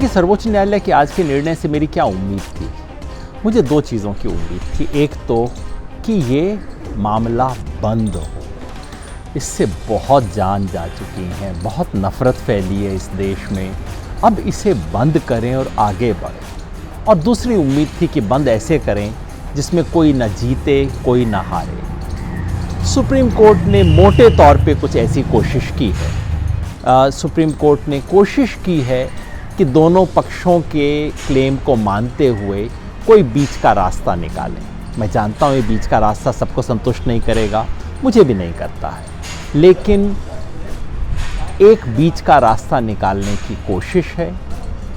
कि सर्वोच्च न्यायालय के आज के निर्णय से मेरी क्या उम्मीद थी। मुझे दो चीज़ों की उम्मीद थी। एक तो कि ये मामला बंद हो, इससे बहुत जान जा चुकी हैं, बहुत नफ़रत फैली है इस देश में, अब इसे बंद करें और आगे बढ़ें। और दूसरी उम्मीद थी कि बंद ऐसे करें जिसमें कोई न जीते कोई न हारे। सुप्रीम कोर्ट ने मोटे तौर पे कुछ ऐसी कोशिश की है। सुप्रीम कोर्ट ने कोशिश की है कि दोनों पक्षों के क्लेम को मानते हुए कोई बीच का रास्ता निकालें। मैं जानता हूँ ये बीच का रास्ता सबको संतुष्ट नहीं करेगा, मुझे भी नहीं करता है, लेकिन एक बीच का रास्ता निकालने की कोशिश है।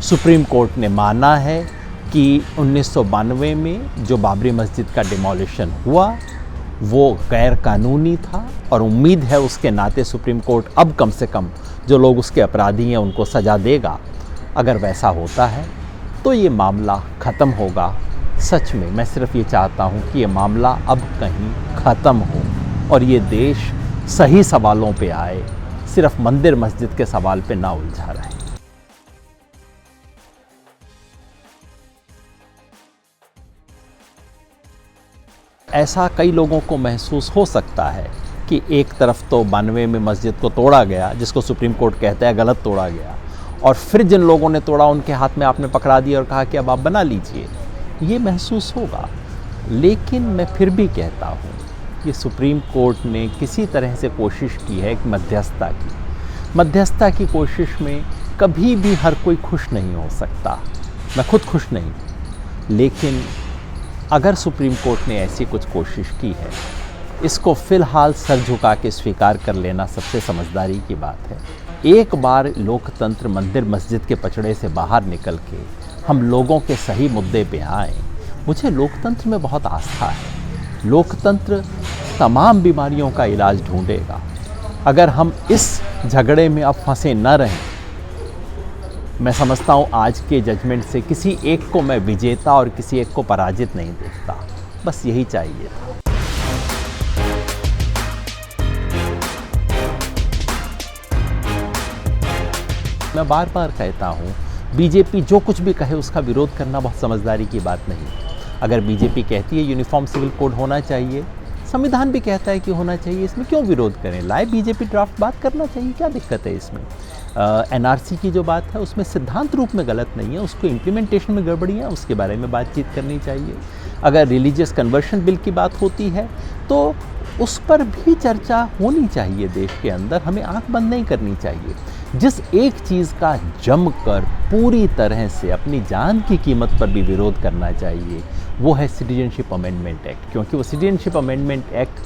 सुप्रीम कोर्ट ने माना है कि 1992 में जो बाबरी मस्जिद का डिमोलिशन हुआ वो गैर कानूनी था, और उम्मीद है उसके नाते सुप्रीम कोर्ट अब कम से कम जो लोग उसके अपराधी हैं उनको सज़ा देगा। अगर वैसा होता है तो ये मामला ख़त्म होगा। सच में मैं सिर्फ ये चाहता हूँ कि ये मामला अब कहीं ख़त्म हो और ये देश सही सवालों पे आए, सिर्फ मंदिर मस्जिद के सवाल पे ना उलझा रहे। ऐसा कई लोगों को महसूस हो सकता है कि एक तरफ तो 92 में मस्जिद को तोड़ा गया, जिसको सुप्रीम कोर्ट कहता है गलत तोड़ा गया, और फिर जिन लोगों ने तोड़ा उनके हाथ में आपने पकड़ा दिया और कहा कि अब आप बना लीजिए। ये महसूस होगा, लेकिन मैं फिर भी कहता हूँ कि सुप्रीम कोर्ट ने किसी तरह से कोशिश की है कि मध्यस्थता की कोशिश में कभी भी हर कोई खुश नहीं हो सकता। मैं खुद खुश नहीं, लेकिन अगर सुप्रीम कोर्ट ने ऐसी कुछ कोशिश की है, इसको फ़िलहाल सर झुका के स्वीकार कर लेना सबसे समझदारी की बात है। एक बार लोकतंत्र मंदिर मस्जिद के पचड़े से बाहर निकल के हम लोगों के सही मुद्दे पे आएँ। मुझे लोकतंत्र में बहुत आस्था है। लोकतंत्र तमाम बीमारियों का इलाज ढूंढेगा। अगर हम इस झगड़े में अब फंसे न रहें, मैं समझता हूँ आज के जजमेंट से किसी एक को मैं विजेता और किसी एक को पराजित नहीं देखता। बस यही चाहिए था। मैं बार बार कहता हूँ, बीजेपी जो कुछ भी कहे उसका विरोध करना बहुत समझदारी की बात नहीं। अगर बीजेपी कहती है यूनिफॉर्म सिविल कोड होना चाहिए, संविधान भी कहता है कि होना चाहिए, इसमें क्यों विरोध करें? लाए बीजेपी ड्राफ्ट, बात करना चाहिए, क्या दिक्कत है इसमें? एनआरसी की जो बात है उसमें सिद्धांत रूप में गलत नहीं है, उसको इम्प्लीमेंटेशन में गड़बड़ियाँ, उसके बारे में बातचीत करनी चाहिए। अगर रिलीजियस कन्वर्शन बिल की बात होती है तो उस पर भी चर्चा होनी चाहिए देश के अंदर, हमें आंख बंद नहीं करनी चाहिए। जिस एक चीज़ का जमकर पूरी तरह से अपनी जान की कीमत पर भी विरोध करना चाहिए वो है सिटीजनशिप अमेंडमेंट एक्ट, क्योंकि वो सिटीजनशिप अमेंडमेंट एक्ट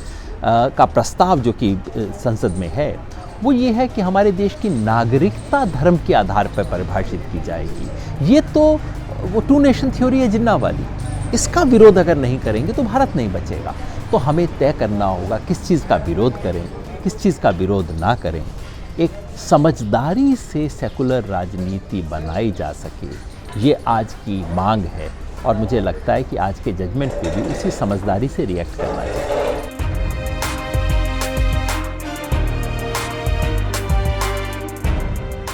का प्रस्ताव जो कि संसद में है वो ये है कि हमारे देश की नागरिकता धर्म के आधार पर परिभाषित की जाएगी। ये तो वो टू नेशन थ्योरी है जिन्ना वाली, इसका विरोध अगर नहीं करेंगे तो भारत नहीं बचेगा। तो हमें तय करना होगा किस चीज़ का विरोध करें, किस चीज़ का विरोध ना करें। एक समझदारी से सेकुलर राजनीति बनाई जा सके, ये आज की मांग है, और मुझे लगता है कि आज के जजमेंट पे भी उसी समझदारी से रिएक्ट करना चाहिए।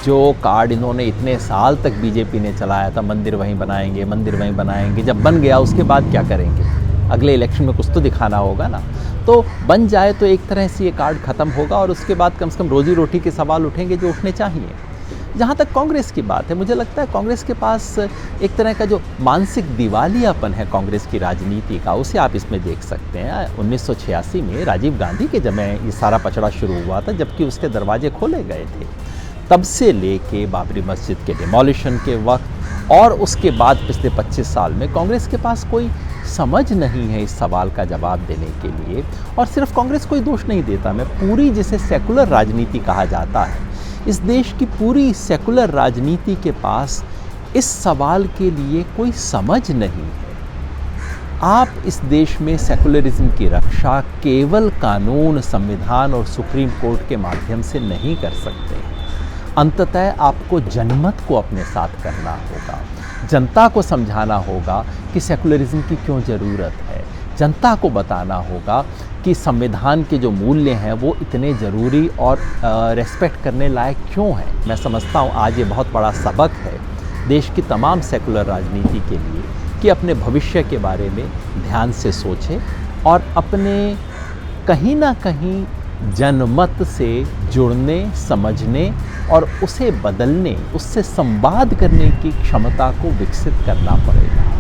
जो कार्ड इन्होंने इतने साल तक बीजेपी ने चलाया था, मंदिर वहीं बनाएंगे, मंदिर वहीं बनाएंगे, जब बन गया उसके बाद क्या करेंगे? अगले इलेक्शन में कुछ तो दिखाना होगा ना। तो बन जाए तो एक तरह से ये कार्ड ख़त्म होगा और उसके बाद कम से कम रोजी रोटी के सवाल उठेंगे जो उठने चाहिए। जहाँ तक कांग्रेस की बात है, मुझे लगता है कांग्रेस के पास एक तरह का जो मानसिक दिवालियापन है कांग्रेस की राजनीति का, उसे आप इसमें देख सकते हैं। 1986 में राजीव गांधी के समय ये सारा पचड़ा शुरू हुआ था, जबकि उसके दरवाजे खोले गए थे। तब से लेके बाबरी मस्जिद के डिमोलिशन के वक्त और उसके बाद पिछले 25 साल में कांग्रेस के पास कोई समझ नहीं है इस सवाल का जवाब देने के लिए। और सिर्फ कांग्रेस कोई दोष नहीं देता, मैं पूरी जिसे सेकुलर राजनीति कहा जाता है, इस देश की पूरी सेकुलर राजनीति के पास इस सवाल के लिए कोई समझ नहीं है। आप इस देश में सेकुलरिज्म की रक्षा केवल कानून, संविधान और सुप्रीम कोर्ट के माध्यम से नहीं कर सकते। अंततः आपको जनमत को अपने साथ करना होगा, जनता को समझाना होगा कि सेकुलरिज्म की क्यों ज़रूरत है, जनता को बताना होगा कि संविधान के जो मूल्य हैं वो इतने ज़रूरी और रेस्पेक्ट करने लायक क्यों हैं। मैं समझता हूँ आज ये बहुत बड़ा सबक है देश की तमाम सेकुलर राजनीति के लिए कि अपने भविष्य के बारे में ध्यान से सोचे और अपने कहीं ना कहीं जनमत से जुड़ने, समझने और उसे बदलने, उससे संवाद करने की क्षमता को विकसित करना पड़ेगा।